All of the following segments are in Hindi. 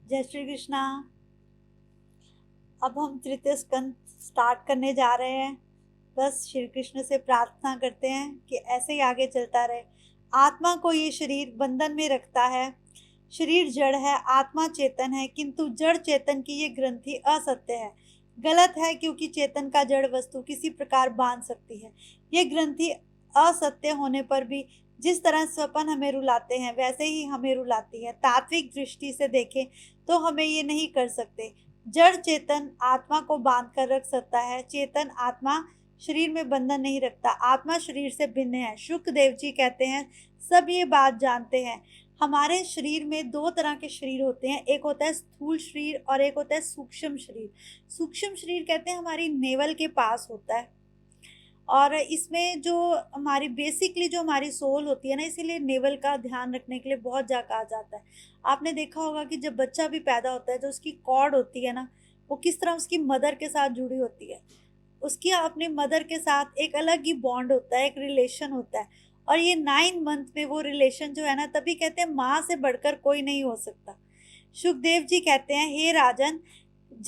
जय श्री कृष्णा। अब हम तृतीय स्कंद स्टार्ट करने जा रहे हैं। बस श्री कृष्ण से प्रार्थना करते हैं कि ऐसे ही आगे चलता रहे। आत्मा को ये शरीर बंधन में रखता है। शरीर जड़ है, आत्मा चेतन है, किंतु जड़ चेतन की ये ग्रंथि असत्य है। गलत है क्योंकि चेतन का जड़ वस्तु किसी प्रकार बांध सकती है। ये ग्रंथि असत्य होने पर भी जिस तरह स्वप्न हमें रुलाते हैं वैसे ही हमें रुलाती है। तात्विक दृष्टि से देखें तो हमें ये नहीं कर सकते। जड़ चेतन आत्मा को बांध कर रख सकता है, चेतन आत्मा शरीर में बंधन नहीं रखता। आत्मा शरीर से भिन्न है। शुकदेव जी कहते हैं सब ये बात जानते हैं। हमारे शरीर में दो तरह के शरीर होते हैं, एक होता है स्थूल शरीर और एक होता है सूक्ष्म शरीर। सूक्ष्म शरीर कहते हैं हमारी नेवल के पास होता है, और इसमें जो हमारी बेसिकली जो हमारी सोल होती है ना, इसीलिए नेवल का ध्यान रखने के लिए बहुत जा कहा जाता है। आपने देखा होगा कि जब बच्चा भी पैदा होता है, जो उसकी कॉर्ड होती है ना, वो किस तरह उसकी मदर के साथ जुड़ी होती है। उसकी अपनी मदर के साथ एक अलग ही बॉन्ड होता है, एक रिलेशन होता है। और ये 9 मंथ में वो रिलेशन जो है ना, तभी कहते हैं माँ से बढ़कर कोई नहीं हो सकता। सुखदेव जी कहते हैं, हे राजन,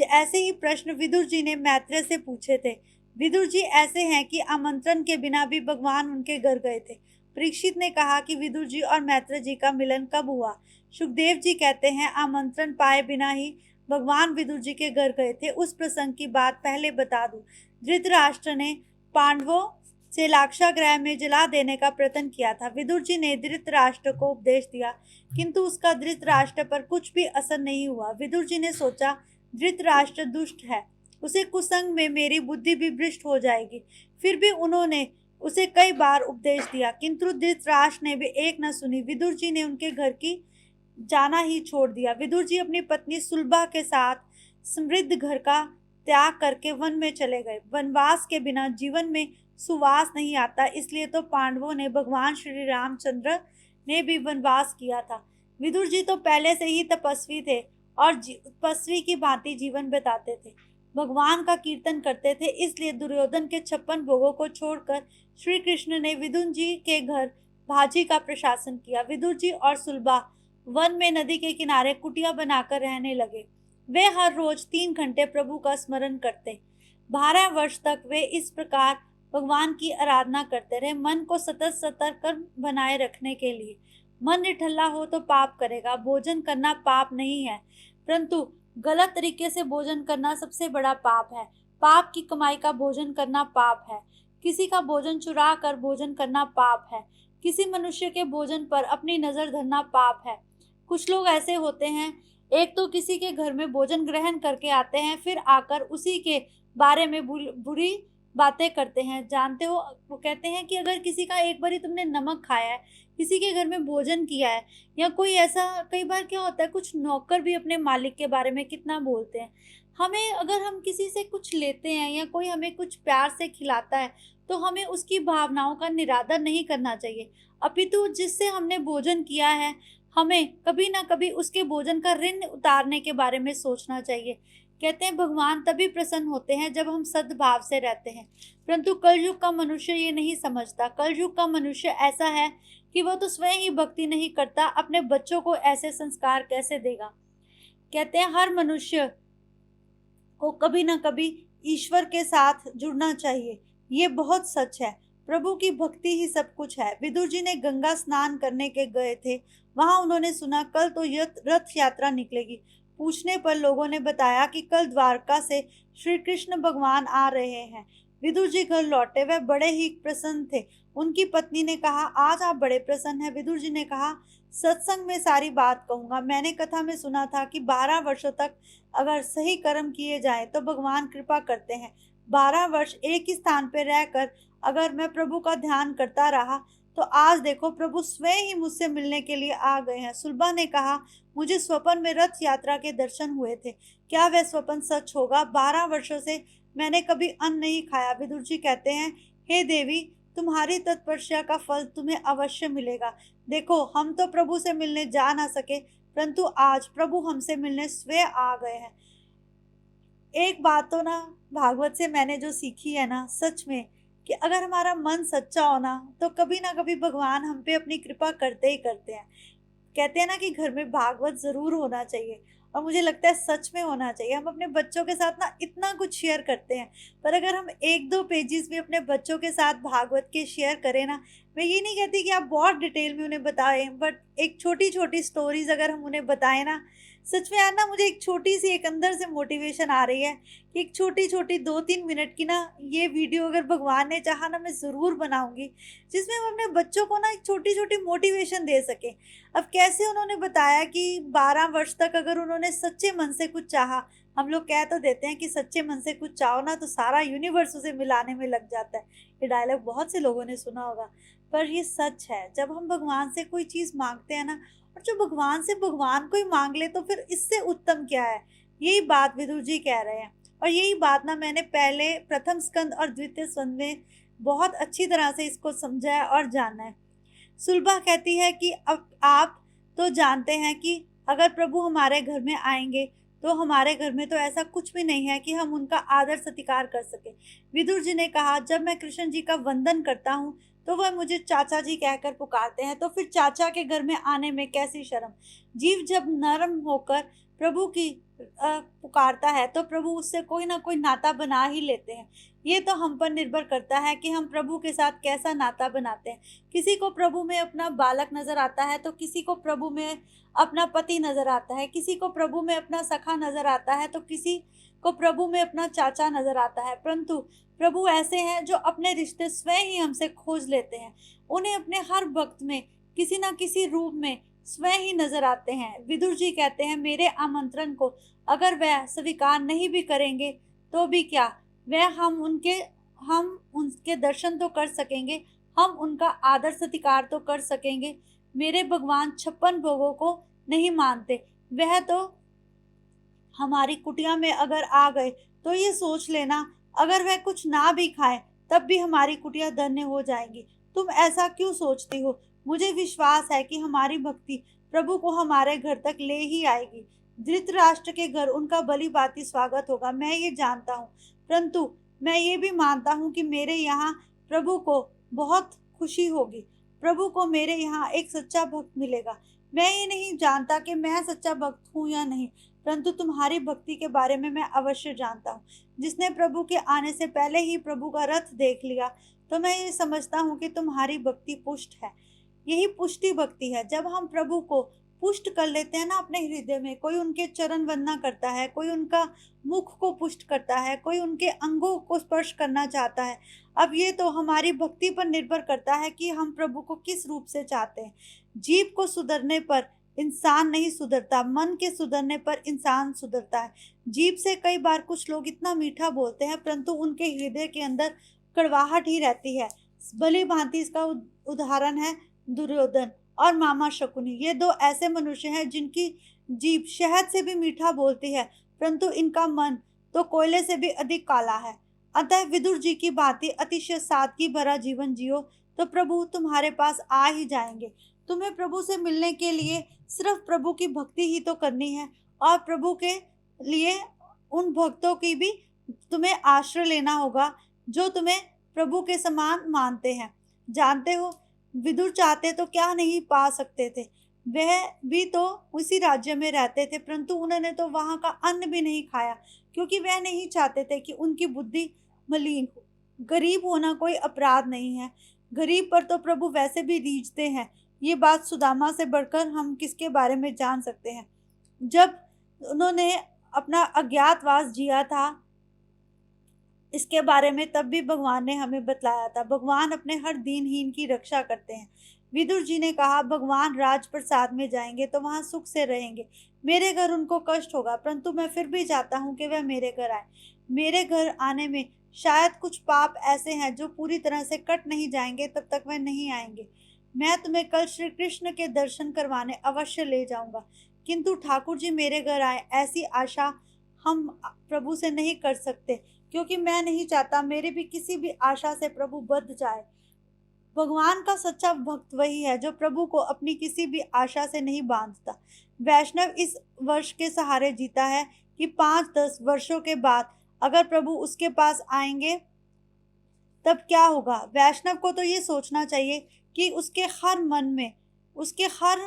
ऐसे ही प्रश्न विदुर जी ने मैत्रेय से पूछे थे। विदुर जी ऐसे हैं कि आमंत्रण के बिना भी भगवान उनके घर गए थे। परीक्षित ने कहा कि विदुर जी और मैत्रेय जी का मिलन कब हुआ। सुखदेव जी कहते हैं, आमंत्रण पाए बिना ही भगवान विदुर जी के घर गए थे। उस प्रसंग की बात पहले बता दूं। धृतराष्ट्र ने पांडवों से लाक्षागृह में जला देने का प्रयत्न किया था। विदुर जी ने धृतराष्ट्र को उपदेश दिया, किंतु उसका धृतराष्ट्र पर कुछ भी असर नहीं हुआ। विदुर जी ने सोचा, धृतराष्ट्र दुष्ट है, उसे कुसंग में मेरी बुद्धि भी भ्रष्ट हो जाएगी। फिर भी उन्होंने उसे कई बार उपदेश दिया, किंतु धृतराष्ट्र ने भी एक न सुनी। विदुर जी ने उनके घर की जाना ही छोड़ दिया। विदुर जी अपनी पत्नी सुलभा के साथ समृद्ध घर का त्याग करके वन में चले गए। वनवास के बिना जीवन में सुवास नहीं आता, इसलिए तो पांडवों ने भगवान श्री रामचंद्र ने भी वनवास किया था। विदुर जी तो पहले से ही तपस्वी थे और तपस्वी की भांति जीवन बिताते थे। भगवान का कीर्तन करते थे, इसलिए दुर्योधन के 56 भोगों को छोड़कर श्री कृष्ण ने विदुर जी के घर भाजी का प्रशासन किया। विदुर जी और सुलभा वन में नदी के किनारे कुटिया बनाकर रहने लगे। वे हर रोज 3 घंटे प्रभु का स्मरण करते। 12 वर्ष तक वे इस प्रकार भगवान की आराधना करते रहे, मन को सतत सतर्क बनाए रखने के लिए। मन निठल्ला हो तो पाप करेगा। भोजन करना पाप नहीं है, परंतु गलत तरीके से भोजन करना सबसे बड़ा पाप है। पाप की कमाई का भोजन करना पाप है। किसी का भोजन चुरा कर भोजन करना पाप है। किसी मनुष्य के भोजन पर अपनी नजर धरना पाप है। कुछ लोग ऐसे होते हैं, एक तो किसी के घर में भोजन ग्रहण करके आते हैं, फिर आकर उसी के बारे में बुरी बातें करते हैं। जानते हो, वो कहते हैं कि अगर किसी का एक बारी तुमने नमक खाया है, किसी के घर में भोजन किया है, या कोई ऐसा, कई बार क्या होता है, कुछ नौकर भी अपने मालिक के बारे में कितना बोलते हैं। हमें, अगर हम किसी से कुछ लेते हैं या कोई हमें कुछ प्यार से खिलाता है, तो हमें उसकी भावनाओं का निरादर नहीं करना चाहिए, अपितु जिससे हमने भोजन किया है, हमें कभी ना कभी उसके भोजन का ऋण उतारने के बारे में सोचना चाहिए। कहते हैं भगवान तभी प्रसन्न होते हैं जब हम सद्भाव से रहते हैं, परंतु कलयुग का मनुष्य ये नहीं समझता। कलयुग का मनुष्य ऐसा है कि वो तो स्वयं ही भक्ति नहीं करता, अपने बच्चों को ऐसे संस्कार कैसे देगा। कहते हैं हर मनुष्य को कभी ना कभी ईश्वर के साथ जुड़ना चाहिए। ये बहुत सच है। प्रभु की भक्ति ही सब कुछ है। विदुर जी ने गंगा स्नान करने के गए थे। वहां उन्होंने सुना कल तो रथ यात्रा निकलेगी। पूछने पर लोगों ने बताया कि कल द्वारका से श्री कृष्ण भगवान आ रहे हैं। विदुर जी घर लौटे, वह बड़े ही प्रसन्न थे। उनकी पत्नी ने कहा, आज आप बड़े प्रसन्न हैं। विदुर जी ने कहा, सत्संग में सारी बात कहूंगा। मैंने कथा में सुना था कि 12 वर्षों तक अगर सही कर्म किए जाए तो भगवान कृपा करते हैं। 12 वर्ष एक ही स्थान पर रहकर अगर मैं प्रभु का ध्यान करता रहा, तो आज देखो प्रभु स्वयं ही मुझसे मिलने के लिए आ गए हैं। सुलभा ने कहा, मुझे स्वप्न में रथ यात्रा के दर्शन हुए थे। क्या वह स्वप्न सच होगा? 12 वर्षों से मैंने कभी अन्न नहीं खाया। विदुर जी कहते हैं, हे देवी, तुम्हारी तपस्या का फल तुम्हें अवश्य मिलेगा। देखो, हम तो प्रभु से मिलने जा ना सके, परंतु आज प्रभु हमसे मिलने स्वयं आ गए हैं। एक बात तो ना, भागवत से मैंने जो सीखी है ना, सच में, कि अगर हमारा मन सच्चा हो तो कभी ना कभी भगवान हम पे अपनी कृपा करते ही करते हैं। कहते हैं ना कि घर में भागवत जरूर होना चाहिए। और मुझे लगता है सच में होना चाहिए। हम अपने बच्चों के साथ ना इतना कुछ शेयर करते हैं, पर अगर हम 1-2 पेजेज़ भी अपने बच्चों के साथ भागवत के शेयर करें ना, मैं ये नहीं कहती कि आप बहुत डिटेल में उन्हें बताएँ, बट एक छोटी-छोटी स्टोरीज़ अगर हम उन्हें बताएँ ना, सच में यार ना मुझे एक छोटी-सी एक अंदर से मोटिवेशन आ रही है कि एक छोटी-छोटी 2-3 मिनट की ना ये वीडियो अगर भगवान ने चाहा ना मैं ज़रूर बनाऊँगी, जिसमें हम अपने बच्चों को ना एक छोटी-छोटी मोटिवेशन दे सकें। अब कैसे उन्होंने बताया कि 12 वर्ष तक अगर उन्होंने सच्चे मन से कुछ चाहा, हम लोग कह तो देते हैं कि सच्चे मन से कुछ चाहो ना तो सारा यूनिवर्स उसे मिलाने में लग जाता है। ये डायलॉग बहुत से लोगों ने सुना होगा, पर ये सच है। जब हम भगवान से कोई चीज़ माँगते हैं ना, और जो भगवान से भगवान को ही माँग ले तो फिर इससे उत्तम क्या है? यही बात विदुर जी कह रहे हैं। और यही बात ना मैंने पहले प्रथम स्कंद और द्वितीय स्कंद में बहुत अच्छी तरह से इसको समझा है और जाना है। सुलभा कहती है कि अब आप तो जानते हैं कि अगर प्रभु हमारे घर में आएँगे, तो हमारे घर में तो ऐसा कुछ भी नहीं है कि हम उनका आदर सत्कार कर सकें। विदुर जी ने कहा, जब मैं कृष्ण जी का वंदन करता हूँ, तो वह मुझे चाचा जी कहकर पुकारते हैं, तो फिर चाचा के घर में आने में कैसी शर्म। जीव जब नर्म होकर प्रभु की पुकारता है, तो प्रभु उससे कोई ना कोई नाता बना ही लेते हैं। ये तो हम पर निर्भर करता है कि हम प्रभु के साथ कैसा नाता बनाते हैं। किसी को प्रभु में अपना बालक नज़र आता है, तो किसी को प्रभु में अपना पति नज़र आता है, किसी को प्रभु में अपना सखा नज़र आता है, तो किसी को प्रभु में अपना चाचा नज़र आता है। परंतु प्रभु ऐसे हैं जो अपने रिश्ते स्वयं ही हमसे खोज लेते हैं। उन्हें अपने हर भक्त में किसी न किसी रूप में स्वयं ही नज़र आते हैं। विदुर जी कहते हैं, मेरे आमंत्रण को अगर वह स्वीकार नहीं भी करेंगे, तो भी क्या, वह हम उनके दर्शन तो कर सकेंगे, हम उनका आदर सत्कार तो कर सकेंगे। मेरे भगवान 56 भोगों को नहीं मानते। वह तो हमारी कुटिया में अगर आ गए, तो ये सोच लेना, अगर वह कुछ ना भी खाएँ, तब भी हमारी कुटिया धन्य हो जाएगी। तुम ऐसा क्यों सोचती हो? मुझे विश्वास है कि हमारी भक्ति प्रभु को हमारे घर तक ले ही आएगी। धृतराष्ट्र के घर उनका भली-भाँति स्वागत होगा, मैं ये जानता हूँ। परंतु मैं ये भी मानता हूँ कि मेरे यहाँ प्रभु को बहुत खुशी होगी। प्रभु को मेरे यहाँ एक सच्चा भक्त मिलेगा। मैं ये नहीं जानता कि मैं सच्चा भक्त हूँ या नहीं, परंतु तुम्हारी भक्ति के बारे में मैं अवश्य जानता हूँ। जिसने प्रभु के आने से पहले ही प्रभु का रथ देख लिया, तो मैं ये समझता हूँ कि तुम्हारी भक्ति पुष्ट है। यही पुष्टि भक्ति है। जब हम प्रभु को पुष्ट कर लेते हैं ना अपने हृदय में, कोई उनके चरण वंदना करता है, कोई उनका मुख को पुष्ट करता है, कोई उनके अंगों को स्पर्श करना चाहता है। अब ये तो हमारी भक्ति पर निर्भर करता है कि हम प्रभु को किस रूप से चाहते हैं। जीव को सुधरने पर इंसान नहीं सुधरता, मन के सुधरने पर इंसान सुधरता है। जीभ से कई बार कुछ लोग इतना मीठा बोलते हैं, परंतु उनके हृदय के अंदर कड़वाहट ही रहती है। भली भांति इसका उदाहरण है दुर्योधन और मामा शकुनी। ये दो ऐसे मनुष्य हैं जिनकी जीभ शहद से भी मीठा बोलती है, परंतु इनका मन तो कोयले से भी अधिक काला है। अतः विदुर जी की भांति अतिशय सादगी भरा जीवन जियो, तो प्रभु तुम्हारे पास आ ही जाएंगे। तुम्हें प्रभु से मिलने के लिए सिर्फ प्रभु की भक्ति ही तो करनी है, और प्रभु के लिए उन भक्तों की भी तुम्हें आश्रय लेना होगा जो तुम्हें प्रभु के समान मानते हैं। जानते हो, विदुर चाहते तो क्या नहीं पा सकते थे। वह भी तो उसी राज्य में रहते थे, परंतु उन्होंने तो वहाँ का अन्न भी नहीं खाया, क्योंकि वह नहीं चाहते थे कि उनकी बुद्धि मलिन हो। गरीब होना कोई अपराध नहीं है। गरीब पर तो प्रभु वैसे भी रीझते हैं। ये बात सुदामा से बढ़कर हम किसके बारे में जान सकते हैं। जब उन्होंने अपना अज्ञातवास जिया था, इसके बारे में तब भी भगवान ने हमें बतलाया था। भगवान अपने हर दीनहीन की रक्षा करते हैं। विदुर जी ने कहा, भगवान राजप्रसाद में जाएंगे तो वहाँ सुख से रहेंगे। मेरे घर उनको कष्ट होगा, परंतु मैं फिर भी चाहता हूँ कि वह मेरे घर आए। मेरे घर आने में शायद कुछ पाप ऐसे हैं जो पूरी तरह से कट नहीं जाएंगे, तब तक वह नहीं आएंगे। मैं तुम्हें कल श्री कृष्ण के दर्शन करवाने अवश्य ले जाऊंगा, किंतु ठाकुर जी मेरे घर आए ऐसी आशा हम प्रभु से नहीं कर सकते, क्योंकि मैं नहीं चाहता मेरे भी किसी भी आशा से प्रभु बंध जाए। भगवान का सच्चा भक्त वही है जो प्रभु को अपनी किसी भी आशा से नहीं बांधता। वैष्णव इस वर्ष के सहारे जीता है कि 5-10 वर्षों के बाद अगर प्रभु उसके पास आएंगे तब क्या होगा। वैष्णव को तो ये सोचना चाहिए कि उसके हर मन में, उसके हर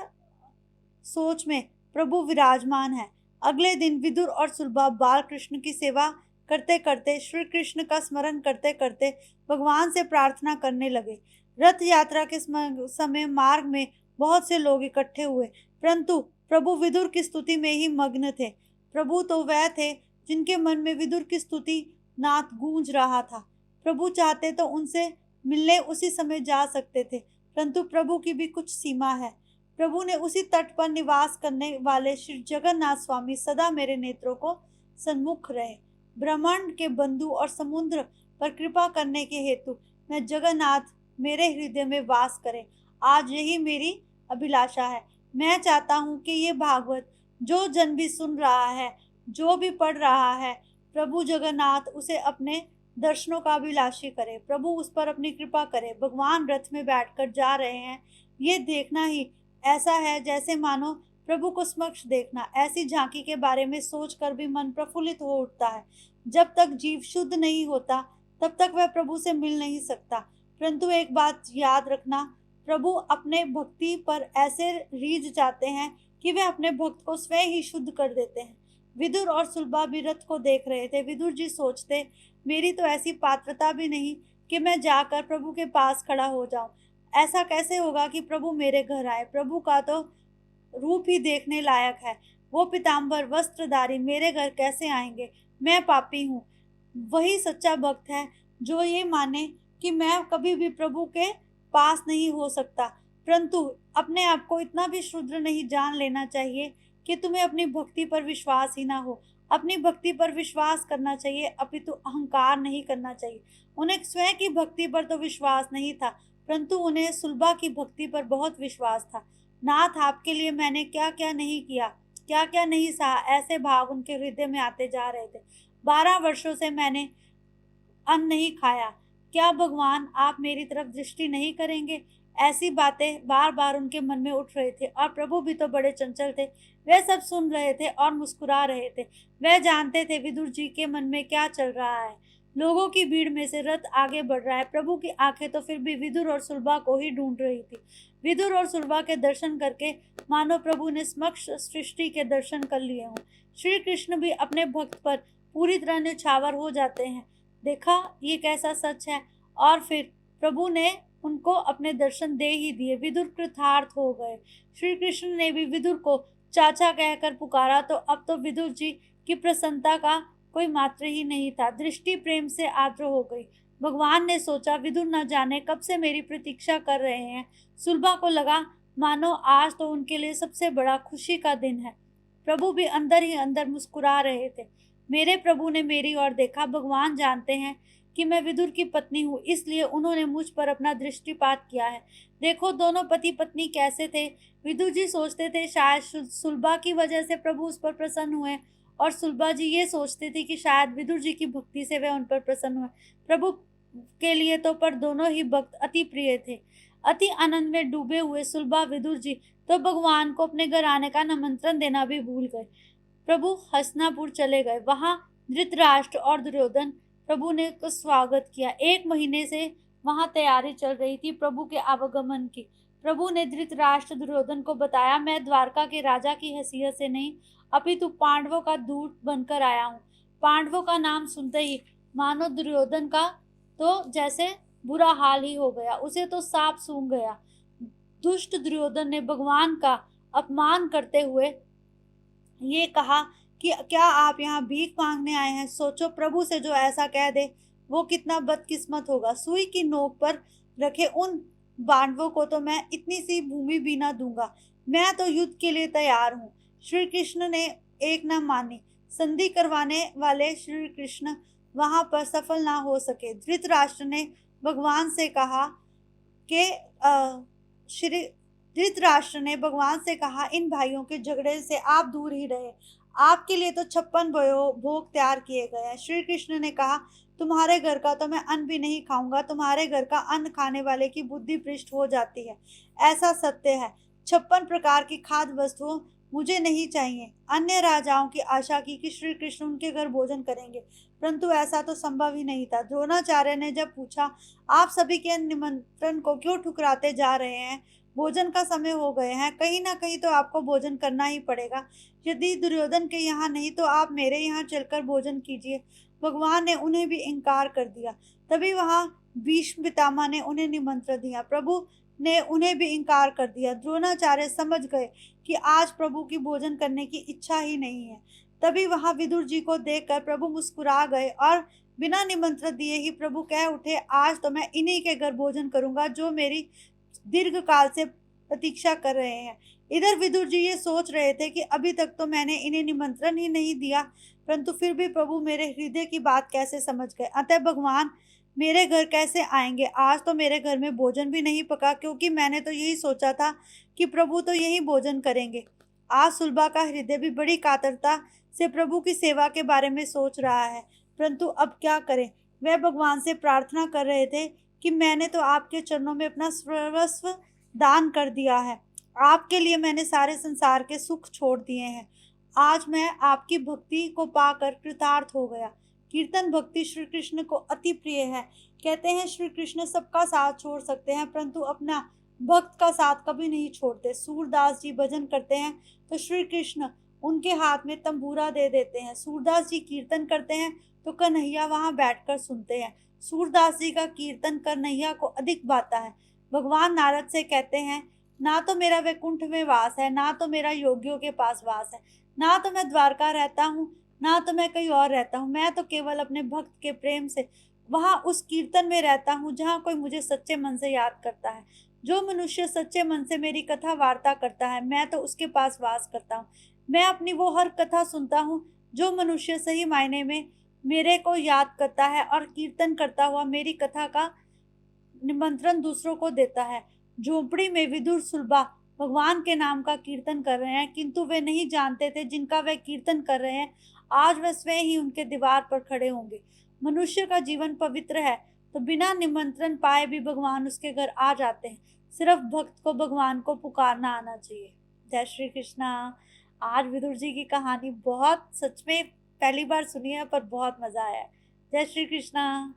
सोच में प्रभु विराजमान है। अगले दिन विदुर और सुलभा बाल कृष्ण की सेवा करते करते, श्री कृष्ण का स्मरण करते करते भगवान से प्रार्थना करने लगे। रथ यात्रा के समय मार्ग में बहुत से लोग इकट्ठे हुए, परंतु प्रभु विदुर की स्तुति में ही मग्न थे। प्रभु तो वह थे जिनके मन में विदुर की स्तुति नाद गूंज रहा था। प्रभु चाहते तो उनसे मिलने उसी समय जा सकते थे, परंतु प्रभु की भी कुछ सीमा है। प्रभु ने उसी तट पर निवास करने वाले श्री जगन्नाथ स्वामी सदा मेरे नेत्रों को सन्मुख रहे। ब्रह्मांड के बंधु और समुद्र पर कृपा करने के हेतु मैं जगन्नाथ मेरे हृदय में वास करें, आज यही मेरी अभिलाषा है। मैं चाहता हूँ कि ये भागवत जो जन भी सुन रहा है, जो भी पढ़ रहा है, प्रभु जगन्नाथ उसे अपने दर्शनों का अभिलाषी करे। प्रभु उस पर अपनी कृपा करे। भगवान रथ में बैठकर जा रहे हैं, ये देखना ही ऐसा है जैसे मानो प्रभु को समक्ष देखना। ऐसी झांकी के बारे में सोचकर भी मन प्रफुल्लित हो उठता है। जब तक जीव शुद्ध नहीं होता तब तक वह प्रभु से मिल नहीं सकता। परंतु एक बात याद रखना, प्रभु अपने भक्ति पर ऐसे रीझ जाते हैं कि वे अपने भक्त को स्वयं ही शुद्ध कर देते हैं। विदुर और सुलभा भी रथ को देख रहे थे। विदुर जी सोचते, मेरी तो ऐसी पात्रता भी नहीं कि मैं जाकर प्रभु के पास खड़ा हो जाऊं। ऐसा कैसे होगा कि प्रभु मेरे घर आए? प्रभु का तो रूप ही देखने लायक है। वो पीताम्बर वस्त्रधारी मेरे घर कैसे आएंगे? मैं पापी हूँ। वही सच्चा भक्त है जो ये माने कि मैं कभी भी प्रभु के पास नहीं हो सकता। परंतु अपने आप को इतना भी क्षुद्र नहीं जान लेना चाहिए कि तुम्हें अपनी भक्ति पर विश्वास ही ना हो। अपनी भक्ति पर विश्वास करना चाहिए, अपितु अहंकार नहीं करना चाहिए। उन्हें स्वयं की भक्ति पर तो विश्वास नहीं था, परंतु उन्हें सुलभा की भक्ति पर बहुत विश्वास था। नाथ, आपके लिए मैंने क्या क्या नहीं किया, क्या क्या नहीं सहा, ऐसे भाव उनके हृदय में आते जा रहे थे। 12 वर्षों से मैंने अन्न नहीं खाया, क्या भगवान आप मेरी तरफ दृष्टि नहीं करेंगे? ऐसी बातें बार बार उनके मन में उठ रहे थे। और प्रभु भी तो बड़े चंचल थे, वे सब सुन रहे थे और मुस्कुरा रहे थे। वह जानते थे विदुर जी के मन में क्या चल रहा है। लोगों की भीड़ में से रथ आगे बढ़ रहा है। प्रभु की आंखें तो फिर भी विदुर और सुलभा को ही ढूंढ रही थी। विदुर और सुलभा के दर्शन करके मानो प्रभु ने समक्ष सृष्टि के दर्शन कर लिए हों। श्री कृष्ण भी अपने भक्त पर पूरी तरह न्यौछावर हो जाते हैं। देखा ये कैसा सच है। और फिर प्रभु ने उनको अपने दर्शन दे ही दिए। विदुर कृतार्थ हो गए। श्री कृष्ण ने भी विदुर को चाचा कहकर पुकारा तो अब तो विदुर जी की प्रसन्नता का कोई मात्र ही नहीं था। दृष्टि प्रेम से आर्द्र हो गई। भगवान ने सोचा, विदुर न जाने कब से मेरी प्रतीक्षा कर रहे हैं। सुलभा को लगा मानो आज तो उनके लिए सबसे बड़ा खुशी का दिन है। प्रभु भी अंदर ही अंदर मुस्कुरा रहे थे। मेरे प्रभु ने मेरी ओर देखा। भगवान जानते हैं कि मैं विदुर की पत्नी हूँ, इसलिए उन्होंने मुझ पर अपना दृष्टिपात किया है। देखो दोनों पति पत्नी कैसे थे। विदुर जी सोचते थे शायद सुलभा की वजह से प्रभु उस पर प्रसन्न हुए, और सुलभा जी ये सोचती थी कि शायद विदुर जी की भक्ति से वे उन पर प्रसन्न हुए। प्रभु के लिए तो पर दोनों ही भक्त अति प्रिय थे। अति आनंद में डूबे हुए सुलभा विदुर जी तो भगवान को अपने घर आने का निमंत्रण देना भी भूल गए। प्रभु हस्तिनापुर चले गए। वहां धृतराष्ट्र और दुर्योधन प्रभु ने स्वागत किया। 1 महीने से वहां तैयारी चल रही थी प्रभु के आवागमन की। प्रभु ने धृतराष्ट्र दुर्योधन को बताया, मैं द्वारका के राजा की हैसियत से नहीं अपितु पांडवों का दूत बनकर आया हूँ। पांडवों का नाम सुनते ही मानो दुर्योधन का तो जैसे बुरा हाल ही हो गया। उसे तो सांप सूंघ गया। दुष्ट दुर्योधन ने भगवान का अपमान करते हुए ये कहा कि क्या आप यहाँ भीख मांगने आए हैं? सोचो, प्रभु से जो ऐसा कह दे वो कितना बदकिस्मत होगा। सुई की नोक पर रखे उन पांडवों को तो मैं इतनी सी भूमि भी ना दूंगा। मैं तो युद्ध के लिए तैयार हूँ। श्री कृष्ण ने एक न मानी। संधि करवाने वाले श्री कृष्ण वहां पर सफल ना हो सके। धृतराष्ट्र ने भगवान से कहा कि श्री धृतराष्ट्र ने भगवान से कहा, इन भाइयों के झगड़े से आप दूर ही रहे। आपके लिए तो 56 भोग तैयार किए गए हैं। श्री कृष्ण ने कहा, तुम्हारे घर का तो मैं अन्न भी नहीं खाऊंगा। तुम्हारे घर का अन्न खाने वाले की बुद्धि भ्रष्ट हो जाती है, ऐसा सत्य है। 56 प्रकार की खाद्य वस्तुओं मुझे नहीं चाहिए। अन्य राजाओं की आशा की कि श्री कृष्ण उनके घर भोजन करेंगे, परंतु ऐसा तो संभव ही नहीं था। द्रोणाचार्य ने जब पूछा, आप सभी के निमंत्रण को क्यों ठुकराते जा रहे हैं? भोजन का समय हो गए हैं, कहीं ना कहीं तो आपको भोजन करना ही पड़ेगा। यदि दुर्योधन के यहाँ नहीं तो आप मेरे यहाँ चलकर भोजन कीजिए। भगवान ने उन्हें भी इनकार कर दिया। तभी वहाँ भीष्म पितामह ने उन्हें निमंत्रण दिया, प्रभु ने उन्हें भी इनकार कर दिया। द्रोणाचार्य समझ गए कि आज प्रभु की भोजन करने की इच्छा ही नहीं है। तभी वहां विदुर जी को देखकर प्रभु मुस्कुरा गए और बिना निमंत्रण दिए ही प्रभु कह उठे, आज तो मैं इन्हीं के घर भोजन करूंगा जो मेरी दीर्घ काल से प्रतीक्षा कर रहे हैं। इधर विदुर जी ये सोच रहे थे कि अभी तक तो मैंने इन्हें निमंत्रण ही नहीं दिया, परंतु फिर भी प्रभु मेरे हृदय की बात कैसे समझ गए। अतः भगवान मेरे घर कैसे आएंगे? आज तो मेरे घर में भोजन भी नहीं पका, क्योंकि मैंने तो यही सोचा था कि प्रभु तो यही भोजन करेंगे। आज सुलभा का हृदय भी बड़ी कातरता से प्रभु की सेवा के बारे में सोच रहा है, परंतु अब क्या करें। वह भगवान से प्रार्थना कर रहे थे कि मैंने तो आपके चरणों में अपना सर्वस्व दान कर दिया है। आपके लिए मैंने सारे संसार के सुख छोड़ दिए हैं। आज मैं आपकी भक्ति को पाकर कृतार्थ हो गया। कीर्तन भक्ति श्री कृष्ण को अति प्रिय है। कहते हैं श्री कृष्ण सबका साथ छोड़ सकते हैं, परंतु अपना भक्त का साथ कभी नहीं छोड़ते। सूरदास जी भजन करते हैं तो श्री कृष्ण उनके हाथ में तंबूरा दे देते हैं। सूरदास जी कीर्तन करते हैं तो कन्हैया वहां बैठकर सुनते हैं। सूरदास जी का कीर्तन कन्हैया को अधिक भाता है। भगवान नारद से कहते हैं, ना तो मेरा वैकुंठ में वास है, ना तो मेरा योगियों के पास वास है, ना तो मैं द्वारका रहता हूँ, ना तो मैं कहीं और रहता हूँ। मैं तो केवल अपने भक्त के प्रेम से वहां उस कीर्तन में रहता हूँ जहाँ कोई मुझे सच्चे मन से याद करता है। जो मनुष्य सच्चे मन से मेरी कथा वार्ता करता है, मैं तो उसके पास वास करता हूँ। मैं अपनी वो हर कथा सुनता हूँ। जो मनुष्य सही मायने में मेरे को याद करता है और कीर्तन करता हुआ मेरी कथा का निमंत्रण दूसरों को देता है। झोपड़ी में विदुर सुलभा भगवान के नाम का कीर्तन कर रहे हैं, किंतु वे नहीं जानते थे जिनका वे कीर्तन कर रहे हैं आज वे स्वयं ही उनके दीवार पर खड़े होंगे। मनुष्य का जीवन पवित्र है तो बिना निमंत्रण पाए भी भगवान उसके घर आ जाते हैं। सिर्फ भक्त को भगवान को पुकारना आना चाहिए। जय श्री कृष्णा। आज विदुर जी की कहानी बहुत, सच में पहली बार सुनी है, पर बहुत मजा आया है। जय श्री कृष्णा।